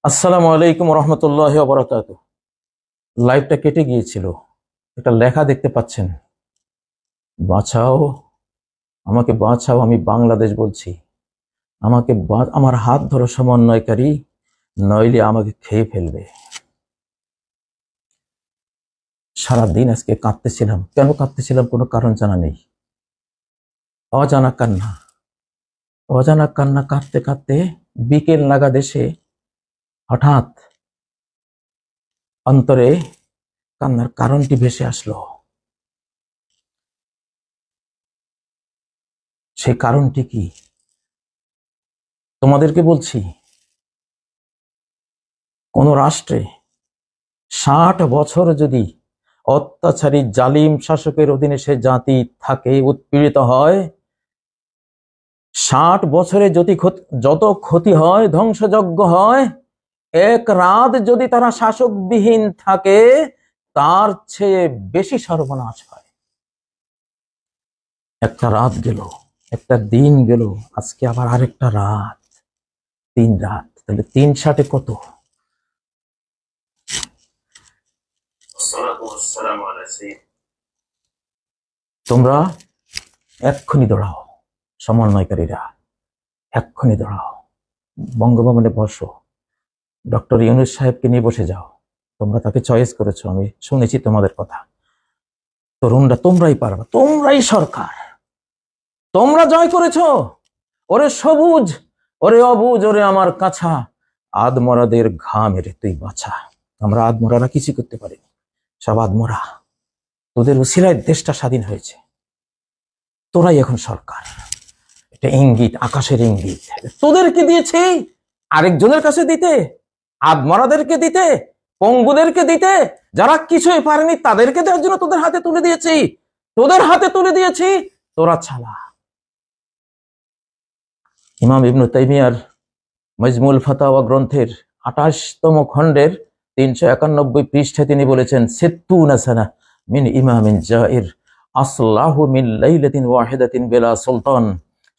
আসসালামু আলাইকুম রহমতুল্লাহ বরকাত। লাইভটা কেটে গিয়েছিল, একটা লেখা দেখতে পাচ্ছেন, বাঁচাও, আমাকে বাঁচাও, আমি বাংলাদেশ বলছি, আমাকে আমার হাত ধরো সমন্বয়কারী, নইলে আমাকে খেয়ে ফেলবে। সারাদিন আজকে কাঁদতেছিলাম। কেন কাঁদতেছিলাম কোনো কারণ জানা নেই। অজানা কান্না, অজানা কান্না কাঁদতে কাঁদতে বিকেল নাগাদ এসে হঠাৎ অন্তরে কান্নার কারণটি ভেসে আসলো। সেই কারণটি কি তোমাদেরকে বলছি। কোন রাষ্ট্রে ৬০ বছর যদি অত্যাচারী জালিম শাসকের অধীনে সে জাতি থাকে, উৎপীড়িত হয়, ৬০ বছরে যত ক্ষতি হয়, ধ্বংসযজ্ঞ হয়, এক রাত যদি তারা শাসকবিহীন থাকে তার চেয়ে বেশি সর্বনাশ হয়। একটা রাত গেল, একটা দিন গেল, আজকে আবার আরেকটা রাত, ৩ রাত, তাহলে ৩/৭ কত? তোমরা এক্ষুনি দৌড়াও, সমন্বয়কারীরা এক্ষুনি দৌড়াও, বঙ্গভবনে বসো, ডক্টর ইউনূস সাহেবকে নিয়ে বসে যাও। তোমরা তাকে চয়েস করেছো, আমি শুনেছি তোমাদের কথা। তরুণরা তোমরাই পারবা, তোমরাই সরকার, তোমরা জয় করেছো। ওরে সবুজ, ওরে অবুজ, ওরে আমার কাছা, আদমরাদের ঘা মেরে তুই বাঁচা। আমরা আদমরারা কিছু করতে পারিনি, সব আদমরা, তোদের উসিলায় দেশটা স্বাধীন হয়েছে। তোরাই এখন সরকার। এটা ইঙ্গিত, আকাশের ইঙ্গিত। তোদেরকে দিয়েছি আরেকজনের কাছে দিতে, আদমরাদেরকে দিতে, পঙ্গুদেরকে দিতে, যারা কিছুই পারেনি তাদেরকে দেওয়ার জন্য তোদের হাতে তুলে দিয়েছি, তোদের হাতে তুলে দিয়েছি। তোরা ছালা। ইমাম ইবনে তাইমিয়ার মাজমুল ফাতাওয়া গ্রন্থের ২৮তম খণ্ডের ৩৯১ পৃষ্ঠায় তিনি বলেছেন, সিত্তুনা সানা মিন ইমামিন জাইর আসলাহু মিন লাইলাতিন ওয়াহিদাতিন বিলা সুলতান।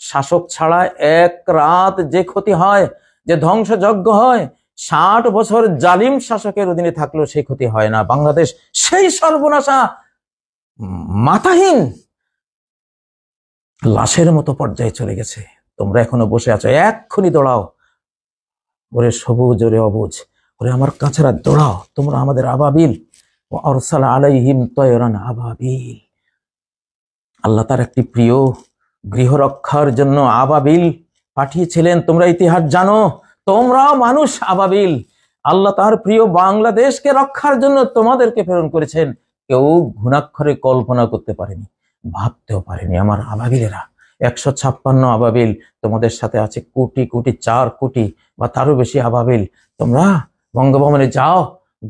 শাসক ছাড়া এক রাত যে ক্ষতি হয়, যে ধ্বংসযজ্ঞ হয়, ৬০ বছর জালিম শাসকের অধীনে থাকলেও সেই ক্ষতি হয় না। বাংলাদেশ সেই সর্বনাশা, মাথাহীন লাশের মতো পর্যায়ে চলে গেছে। তোমরা এখনো বসে আছো, এক্ষুনি দৌড়াও। ওরে সবুজ, ওরে অবুজ, ওরে আমার কাছেরা দৌড়াও। তোমরা আমাদের আবাবিল, আরসালা আলাইহিম তয়রান আবাবিল। আল্লাহ তার একটি প্রিয় গৃহ রক্ষার জন্য আবাবিল পাঠিয়েছিলেন। তোমরা ইতিহাস জানো, তোমরাও মানুষ আবাবিল। আল্লাহ তার প্রিয় বাংলাদেশকে রক্ষার জন্য তোমাদেরকে প্রেরণ করেছেন। কেউ ঘুণাক্ষরে কল্পনা করতে পারেনি, ভাবতেও পারেনি। আমার আবাবিলেরা ১৫৬ আবাবিল, তোমাদের সাথে আছে কোটি কোটি, ৪ কোটি বা তারও বেশি আবাবিল। তোমরা বঙ্গভবনে যাও,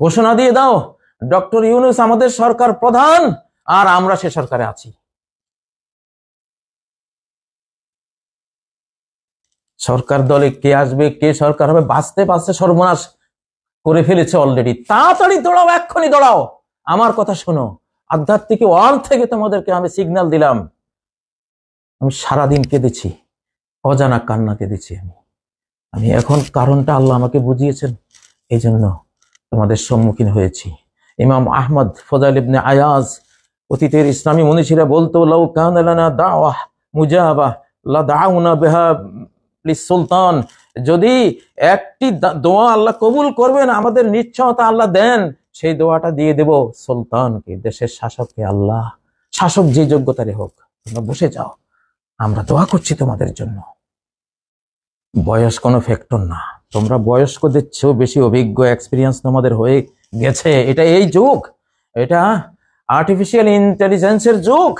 ঘোষণা দিয়ে দাও, ডক্টর ইউনূস আমাদের সরকার প্রধান, আর আমরা সে সরকারে আছি। সরকার দলে কে আসবে, কে সরকার হবে, বাঁচতে বাঁচতে সর্বনাশ করে ফেলেছে অলরেডি। তাড়াতাড়ি দৌড়াও, এক্ষুনি দৌড়াও। আমার কথা শোনো, আধ্যাত্মিক ওয়ার্ল্ড থেকে তোমাদেরকে আমি সিগন্যাল দিলাম। আমি সারাদিন কেঁদেছি, অজানা কান্না কেঁদেছি। আমি এখন কারণটা আল্লাহ আমাকে বুঝিয়েছেন, এই জন্য তোমাদের সম্মুখীন হয়েছি। ইমাম আহমদ ফজাইল ইবনে আয়াজ, অতীতের ইসলামী মনীষীরা বলতো, লাউ কানা লানা দাওয়াহ মুজাবা লা দাউনা বিহা লিসুলতান। যদি একটি দোয়া আল্লাহ কবুল করবেন, আমাদের নিশ্চয়তা আল্লাহ দেন, সেই দোয়াটা দিয়ে দেব সুলতানকে, দেশের শাসককে। আল্লাহ শাসক যে যোগ্যতারে হোক, তোমরা বসে যাও, আমরা দোয়া করছি তোমাদের জন্য। বয়স কোনো ফ্যাক্টর না। তোমরা বয়স্কদের চেয়েও বেশি অভিজ্ঞ, এক্সপিরিয়েন্স তোমাদের হয়ে গেছে। এটা এই যুগ, এটা আর্টিফিশিয়াল ইন্টেলিজেন্সের যুগ,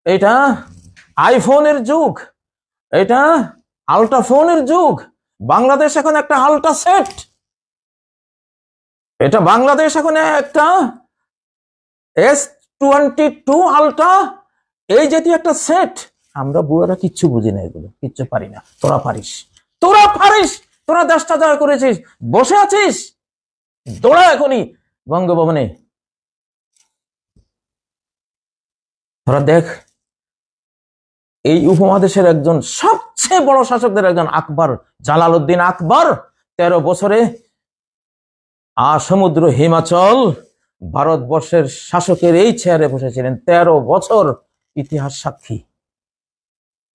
এটা আইফোনের যুগ, এটা আল্ট্রাফোনের যুগ। বাংলাদেশ এখন একটা আল্ট্রা সেট, এটা বাংলাদেশ এখন একটা S22 আল্ট্রা, এই জাতীয় একটা সেট। আমরা বুড়ারা কিচ্ছু বুঝি না, এগুলো কিচ্ছু পারি না। তোরা পারিস, তোরা পারিস, তোরা দেশটা জয় করেছিস, বসে আছিস, দৌড়া এখনই বঙ্গভবনে। তোরা দেখ, এই উপমহাদেশের একজন সবচেয়ে বড় শাসকদের একজন আকবর, জালালউদ্দিন আকবর, 13 বছরে সমুদ্র হিমাচল ভারতবর্ষের শাসকের এই চেয়ারে বসেছিলেন 13 বছর, ইতিহাস সাক্ষী।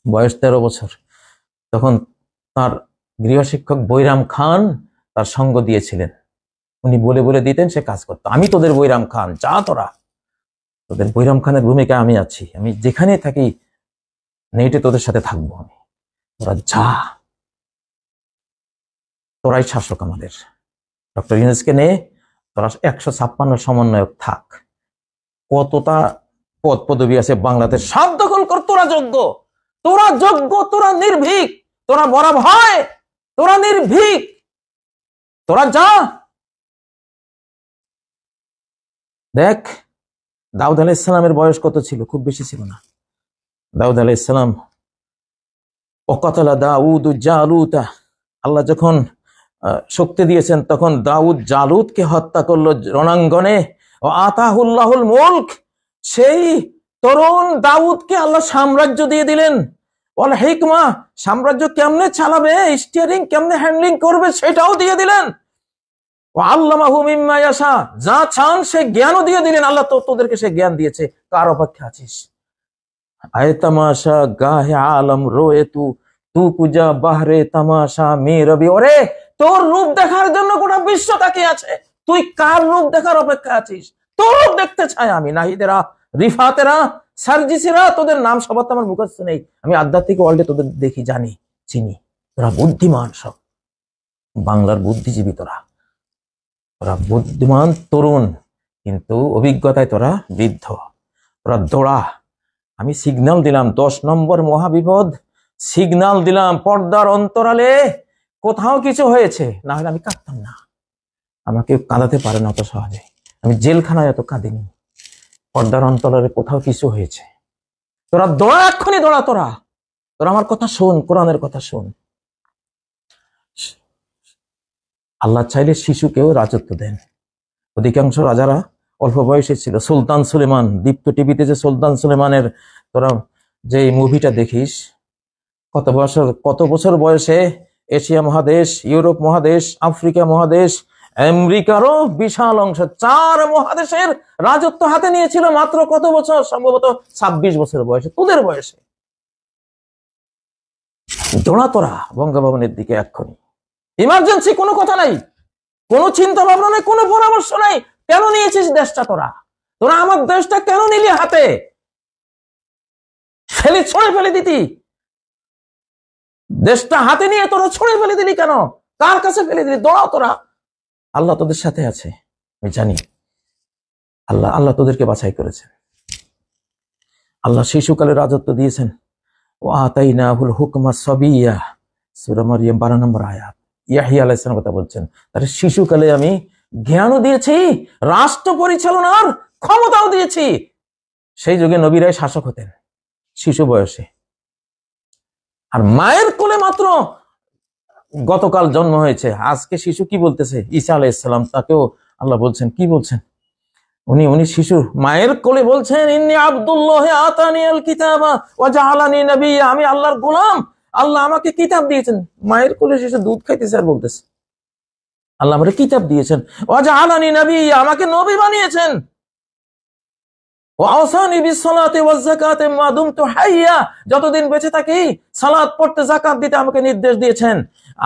বয়স 13 বছর। তখন তার গৃহশিক্ষক বৈরাম খান তার সঙ্গ দিয়েছিলেন। উনি বলে বলে দিতেন, সে কাজ করতো। আমি তোদের বৈরাম খান, যা তোরা, তোদের বৈরাম খানের ভূমিকায় আমি আছি, আমি যেখানে থাকি নেটে তোদের সাথে থাকবো আমি, তোরা যা, তোরাই শাসক আমাদের। ডক্টর ইউনূসকে নিয়ে তোরা 156 সমন্বয়ক থাক, কতটা পদ পদবি আছে বাংলাদেশ সব দখল কর, তোরা যোগ্য, তোরা যোগ্য, তোরা নির্ভীক, তোরা বড় ভয়, তোরা নির্ভীক, তোরা যা। দেখ, দাউদ আলাইহিস সালামের বয়স কত ছিল? খুব বেশি ছিল না। দাউদ আলাইহিস সালাম, ওয়াকাতালা দাউদ জালুতা, আল্লাহ যখন শক্তি দিয়েছেন তখন দাউদ জালুতকে হত্যা করলো রণাঙ্গনে। ও আতাহুল্লাহুল মুলক, সেই তরুণ দাউদকে আল্লাহ সাম্রাজ্য দিয়ে দিলেন। ওয়াল হিকমা, সাম্রাজ্য কেমনে চালাবে, স্টিয়ারিং কেমনে হ্যান্ডলিং করবে সেটাও দিয়ে দিলেন। ও আল্লামাহু মিম্মা ইয়াশা, যা চান সে জ্ঞানও দিয়ে দিলেন। আল্লাহ তো তোদেরকে সে জ্ঞান দিয়েছে, কার অপেক্ষা আছিস? আয় তামাশা গাহে আলম রোয়ে তু কুজা বাহরে তামাশা মে রবি। ওরে, তোর রূপ দেখার জন্য গোটা বিশ্ব তাকিয়ে আছে, তুই কার রূপ দেখার অপেক্ষা আছিস? তোর রূপ দেখতে চাই আমি। নাহিদেরা, রিফাতেরা, সার্জিসেরা, তোদের নাম সবার তো আমার মুখস্থ নেই, আমি আধ্যাত্মিক ওয়ার্ল্ডে তোদের দেখি, জানি, চিনি। তোরা বুদ্ধিমান, সব বাংলার বুদ্ধিজীবী, তোরা বুদ্ধিমান তরুণ, কিন্তু অভিজ্ঞতায় তোরা বৃদ্ধ। তোরা দৌড়া। আমি সিগন্যাল দিলাম, 10 নম্বর মহাবিপদ, সিগন্যাল দিলাম। পর্দার অন্তরালে কোথাও কিছু হয়েছে, না হলে আমি কাঁদতাম না। আমাকে কাঁদাতে পারে না অত সহজে, আমি জেলখানায় এত কাঁদিনি। পর্দার অন্তরালে কোথাও কিছু হয়েছে, তোরা দৌড়া, এক্ষুনি দৌড়া। তোরা আমার কথা শোন, কোরআনের কথা শোন। আল্লাহ চাইলে শিশুকেও রাজত্ব দেন। অধিকাংশ রাজারা অল্প বয়সে ছিল। সুলতান সুলেমান, দীপ্ত টিভিতে যে সুলতান সুলেমানের তোরা যে মুভিটা দেখিস, কত বছর বয়সে এশিয়া মহাদেশ, ইউরোপ মহাদেশ, আফ্রিকা মহাদেশ, আমেরিকারও বিশাল অংশ, 4 মহাদেশের রাজত্ব হাতে নিয়েছিল মাত্র কত বছর? সম্ভবত 26 বছর বয়সে, তোদের বয়সে। দৌড়া তোরা বঙ্গভবনের দিকে এক্ষুনি। ইমার্জেন্সি, কোনো কথা নাই, কোনো চিন্তা ভাবনা নেই, কোনো পরামর্শ নাই। কেন নিয়েছিস দেশটা? তোরা আমার দেশটা কেন নিলি হাতে? ছড়ে ফেলে দিতি দেশটা, হাতে নিয়ে তোরা ছড়ে ফেলে দিলি কেন? কার কাছে ফেলে দিলি? দৌড়াও তোরা, আল্লাহ তোদের সাথে আছে, আমি জানি। আল্লাহ তোদেরকে বাছাই করেছেন। আল্লাহ শিশুকালে রাজত্ব দিয়েছেন। ও আতাইনাহুল হুকমা সাবিয়্যা, সূরা মারইয়াম 12 নম্বর আয়াত। ইয়াহইয়া আলাইহিস সালাম কথা বলছেন, তাহলে শিশুকালে আমি জ্ঞানও দিয়েছি, রাষ্ট্র পরিচালনার ক্ষমতাও দিয়েছি। সেই যুগে নবীরাই শাসক হতেন শিশু বয়সে। আর মায়ের কোলে মাত্র গতকাল জন্ম হয়েছে, আজকে শিশু কি বলতেছে? ঈসা আলাইহিস সালাম, তাকেও আল্লাহ বলছেন, কি বলছেন? উনি শিশু মায়ের কোলে বলছেন, ইন্নী আব্দুল্লাহ আতানিয়াল কিতাবা ওয়া জাআলানি নাবিয়্যা, আমি আল্লাহর গোলাম, আল্লাহ আমাকে কিতাব দিয়েছেন। মায়ের কোলে শিশু দুধ খাইতেছে আর বলতেছে, আল্লাহ আমাকে কিতাব দিয়েছেন, ওয়া জাআলানি নাবিয়্যা, আমাকে নবী বানিয়েছেন, ওয়া আওসানি বিসসালাতি ওয়াজ যাকাতি মা দুমতু হাইয়্যা, যতদিন বেঁচে থাকি সালাত পড়তে, যাকাত দিতে আমাকে নির্দেশ দিয়েছেন।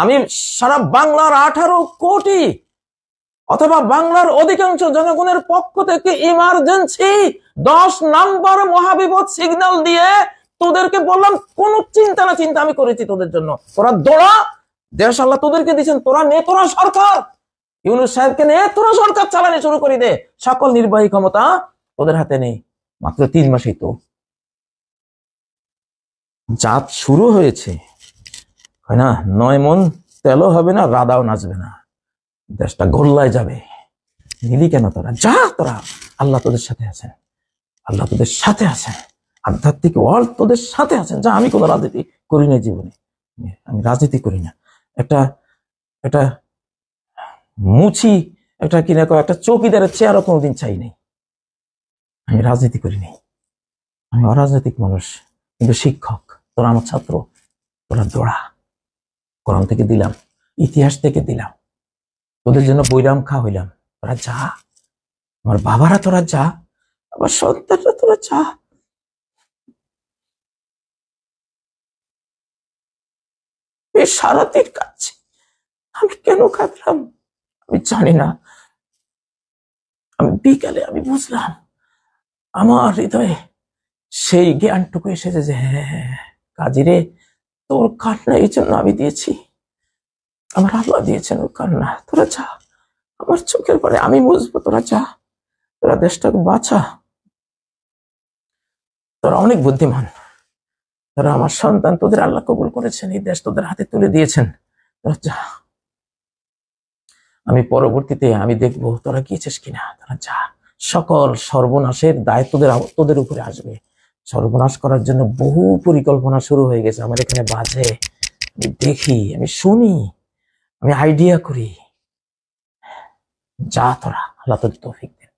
আমি সারা বাংলার 18 কোটি অথবা বাংলার অধিকাংশ জনগণের পক্ষ থেকে ইমার্জেন্সি 10 নম্বর মহাবিপদ সিগন্যাল দিয়ে তোদেরকে বললাম, কোন চিন্তা না চিন্তা আমি করেছি তোদের জন্য। তোরা দৌড়া, দেশ আল্লাহ তোদেরকে দিয়েছেন, তোরা নে, তোরা সরকার, ইউনূস সাহেবকে নে, তোরা সরকার চালানো শুরু করে দে। সকল নির্বাহী ক্ষমতা তোদের হাতে নেই, মাত্র 3 মাসেই তো জাত শুরু হয়েছে, হয় না? 9 মন তেলও হবে না, রাদাও নাচবে না, দেশটা গোল্লায় যাবে। নিলি কেন তোরা? যা, তোরা, আল্লাহ তোদের সাথে আছেন, আল্লাহ তোদের সাথে আছেন, আধ্যাত্মিক ওয়ার্ল্ড তোদের সাথে আছেন। যা, আমি কোনো রাজনীতি করি না জীবনে, আমি রাজনীতি করি না। একটা মুচি, একটা চৌকিদারের চেয়ারও কোনোদিন চাই নাই। আমি রাজনীতি করি নাই, আমি অরাজনৈতিক মানুষ, কিন্তু শিক্ষক। তোরা আমার ছাত্র, তোরা দৌড়া। কোরআন থেকে দিলাম, ইতিহাস থেকে দিলাম, তোদের জন্য বৈরাম খা হইলাম। তোরা যা, আমার বাবারা তোরা যা, আমার সন্তানরা তোরা যা। সারাদিন কাঁদছি, আমি কেন কাঁদলাম আমি জানি না। আমি বিকালে আমি বুঝলাম, আমার হৃদয়ে সেই জ্ঞানটুকু এসেছে যে হ্যাঁ কাজী রে, তোর কান্না এই জন্য আমি দিয়েছি, আমার আল্লাহ দিয়েছেন ওর কান্না। তোরা যা, আমার চোখের পরে আমি বুঝবো, তোরা যা, তোরা দেশটাকে বাঁচা। তোরা অনেক বুদ্ধিমান, তোরা আমার সন্তান, তোদের আল্লাহ কবুল করেছেন, এই দেশ তোদের হাতে তুলে দিয়েছেন, তোরা যা। আমি পরবর্তীতে আমি দেখবো তোরা গিয়েছিস কিনা, তোরা যা। সকল সর্বনাশের দায়িত্ব তোদের উপরে আসবে। সর্বনাশ করার জন্য বহু পরিকল্পনা শুরু হয়ে গেছে আমার এখানে বাজে, আমি দেখি, আমি শুনি, আমি আইডিয়া করি। যা তোরা, আল্লাহ তোদের তৌফিক দেন।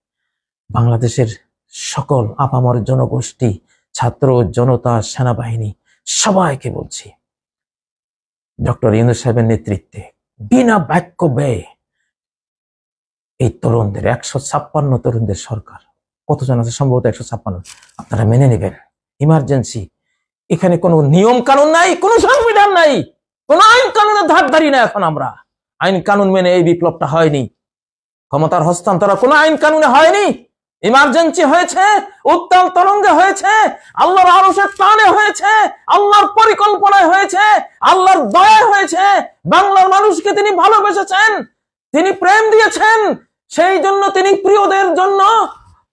বাংলাদেশের সকল আপামর জনগোষ্ঠী, ছাত্র জনতা, সেনাবাহিনী সবাইকে বলছি, ডক্টর ইউনূস সাহেবের নেতৃত্বে বিনা বাক্য ব্যয়ে এই তরুণদের 156 তরুণদের সরকার, কতজন আছে সম্ভবত 156, আপনারা মেনে নেবেন। ইমার্জেন্সি, এখানে কোনো নিয়ম কানুন নাই, কোনো সংবিধান নাই, কোনো আইন কানুনের ধার ধারি না। এখন আমরা আইন কানুন মেনে এই বিপ্লবটা হয়নি, ক্ষমতার হস্তান্তর কোনো আইন কানুনে হয়নি। ইমার্জেন্সি হয়েছে, উত্তাল তরঙ্গে হয়েছে, আল্লাহর আরশের টানে হয়েছে, আল্লাহর পরিকল্পনায় হয়েছে, আল্লাহর দয়া হয়েছে। বাংলার মানুষকে তিনি ভালোবেসেছেন, তিনি প্রেম দিয়েছেন, সেই জন্য তিনি প্রিয়দের জন্য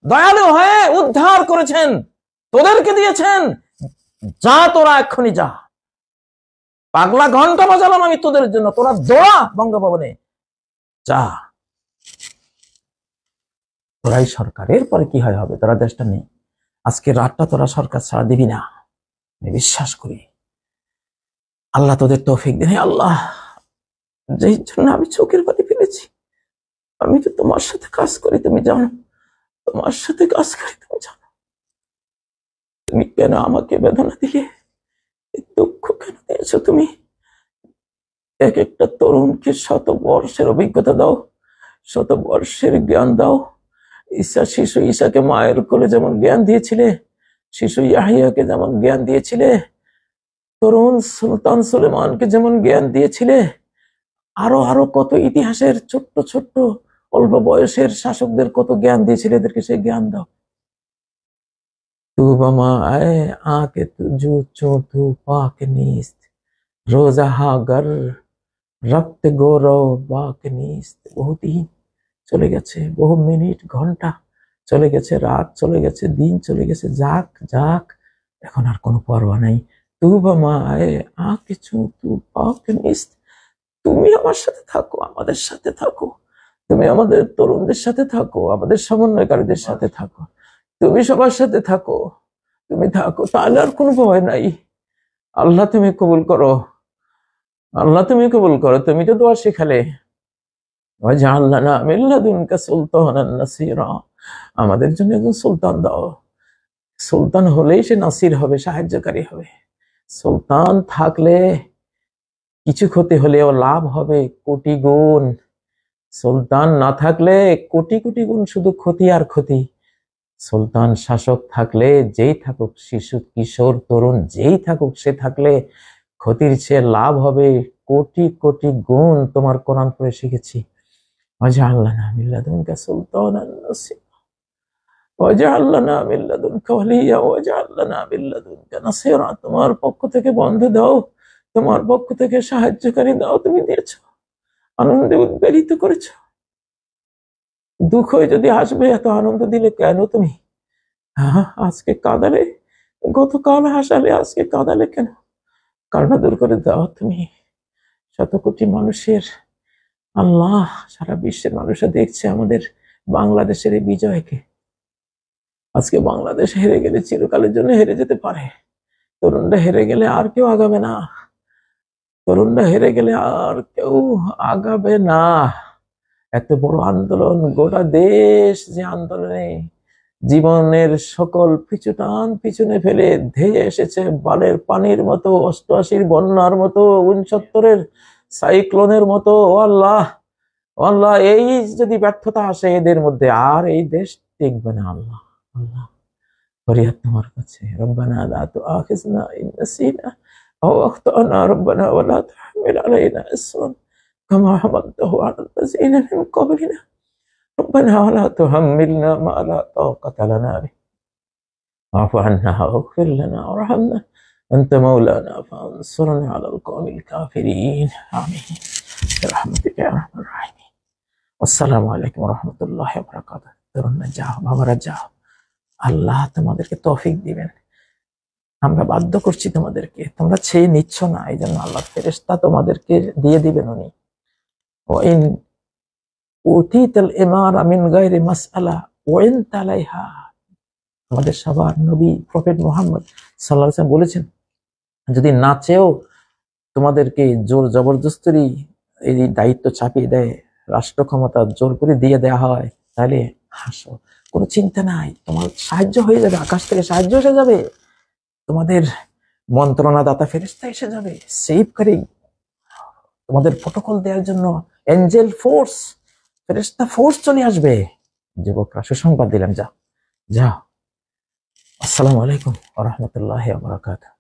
দয়ালু হয়ে উদ্ধার করেছেন, তোদেরকে দিয়েছেন। যা তোরা এক্ষুনি যা, পাগলা ঘন্টা বাজালাম আমি তোদের জন্য, তোরা দৌড়া বঙ্গভবনে, যা। তোরাই সরকার, এরপরে কি হয় হবে, তোরা দেশটা নেই। আজকে রাতটা তোরা সরকার ছাড়া দিবি না, আমি বিশ্বাস করি। আল্লাহ তোদের তৌফিক দেন। আল্লাহ, যেই জন্য আমি চোখের পানি ফেলেছি, আমি তো তোমার সাথে কাজ করি, তুমি জানো, তোমার সাথে কাজ করি, তুমি জানো। তুমি কেন আমাকে বেদনা দিলে, দুঃখ কেন দিয়েছো তুমি? এক একটা তরুণকে 100 বর্ষের অভিজ্ঞতা দাও, 100 বর্ষের জ্ঞান দাও। শিশু ঈসাকে মায়ের কোলে যেমন জ্ঞান দিয়েছিলে, শিশু ইয়াহিয়াকে যেমন জ্ঞান দিয়েছিলে, তরুণ সুলতান সুলেমানকে যেমন জ্ঞান দিয়েছিলে, আরো আরো কত ইতিহাসের ছোট্ট ছোট্ট অল্প বয়সের শাসকদের কত জ্ঞান দিয়েছিলে, এদেরকে সেই জ্ঞান দাও। তু বামা আয়ে আকে তুজু চো তু পাক নিস্ত রোজা হাগর রক্ত গৌরব বাক নিস্ত। বহুদিন চলে গেছে, বহু মিনিট ঘন্টা চলে গেছে, রাত চলে গেছে, দিন চলে গেছে, যাক যাক, এখন আর কোনো পরোয়া নাই। তু বামা আয়ে আকে চো তু পাক নিস্ত। তুমি আমার সাথে থাকো, আমাদের সাথে থাকো, তুমি আমাদের তরুণদের সাথে থাকো, আমাদের সমন্বয়কারীদের সাথে থাকো, তুমি সবার সাথে থাকো, তুমি থাকো, তাহলে আর কোনো ভয় নাই। আল্লাহ তুমি কবুল করো, আল্লাহ তুমি কবুল করো। তুমি তো দোয়া শিখালে, ওয়াজআলনা মিন লাদুনকা সুলতানান নাসিরা, আমাদের জন্য একজন সুলতান দাও। সুলতান হলেই সে নাসির হবে, সাহায্যকারী হবে। সুলতান থাকলে কিছু ক্ষতি হলেও লাভ হবে কোটি গুণ, সুলতান না থাকলে কোটি কোটি গুণ শুধু ক্ষতি আর ক্ষতি। সুলতান শাসক থাকলে, যেই থাকুক, শিশু কিশোর তরুণ যেই থাকুক, সে থাকলে ক্ষতির চেয়ে লাভ হবে কোটি কোটি গুণ। তোমার কোরআন পড়ে শিখেছি, ওয়াজআলনা মিন লাদুনকা সুলতানান নাসিরা, ওয়াজআলনা মিন লাদুনকা ওয়ালিয়্যা, ওয়াজআলনা মিন লাদুনকা নাসিরা। তোমার পক্ষ থেকে বন্ধু দাও, তোমার পক্ষ থেকে সাহায্যকারী দাও, তুমি দিয়েছো, আনন্দে উদ্বেলিত করেছো। দুঃখ যদি আসবে, এত আনন্দ দিলে কেন তুমি? আজকে কাঁদালে, গতকাল হাসালে, আজকে কাঁদালে কেন? কান্না দূর করে দাও তুমি। শত কোটি মানুষের, আল্লাহ, সারা বিশ্বের মানুষরা দেখছে আমাদের বাংলাদেশের এই বিজয়কে। আজকে বাংলাদেশ হেরে গেলে চিরকালের জন্য হেরে যেতে পারে। তরুণরা হেরে গেলে আর কেউ আগাবে না, তরুণরা হেরে গেলে আর কেউ আগাবে না। এত বড় আন্দোলন, গোটা দেশ যে আন্দোলনে জীবনের সকল পিছুটান পিছনে ফেলে ধেয়ে এসেছে বানের পানির মতো, 88-র বন্যার মতো, 69-এর সাইক্লোনের মতো। ও আল্লাহ, আল্লাহ এই যদি ব্যর্থতা আসে এদের মধ্যে, আর এই দেশ টিকবে না আল্লাহ। আল্লাহ ফরিয়াদ তোমার কাছে, রব্বানা লা তুআখিযনা ইন নাসিনা আও আখতানা, রব্বানা ওয়া লা তুহাম্মিল আলাইনা ইসরান কামা হামালতাহু আলাল লাযিনা মিন ক্বাবলিনা, রব্বানা ওয়া লা তুহাম্মিলনা মা লা তাকাতা লানা বিহি ওয়া'ফু আন্না ওয়াগফির লানা ওয়ারহামনা আনতা মাওলানা ফানসুরনা আলাল কওমিল কাফিরিন। আমিন বিরহমাতিকা ইয়া আরহামার রাহিমিন। আসসালামু আলাইকুম ওয়া রাহমাতুল্লাহি ওয়া বারাকাতুহু। তরুণরা যাও, বাবারা যাও, আল্লাহ তোমাদেরকে তৌফিক দিবেন। আমরা বাধ্য করছি তোমাদেরকে, তোমরা চেয়ে নিচ্ছ না, এই জন্য আল্লাহর ফেরেশতা তোমাদেরকে দিয়ে দিবেন উনি। ওয়া ইন উতিতাল ইমারা মিন গায়রি মাসআলা ওয়া ইন তালাইহা, আমাদের সবার নবী প্রফেট মুহাম্মদ সাল্লাল্লাহু আলাইহি ওয়াসাল্লাম বলেছেন, যদি না চেয়েও তোমাদেরকে জোর জবরদস্তি এই দায়িত্ব চাপিয়ে দেয়, রাষ্ট্র ক্ষমতা জোর করে দিয়ে দেয়া হয়, তাহলে হাসো, কোনো চিন্তা নাই, তোমার সাহায্য হয়ে যাবে, আকাশ থেকে সাহায্য এসে যাবে, তোমাদের মন্ত্রণাদাতা ফেরেশতা এসে যাবে, সেফকারী তোমাদের প্রটোকল দেওয়ার জন্য এঞ্জেল ফোর্স, ফেরেশতা ফোর্স চলে আসবে। যুবকরা সুসংবাদ দিলেন, যাও যাও। আসসালামু আলাইকুম ওয়া রাহমাতুল্লাহি ওয়া বারাকাতুহু।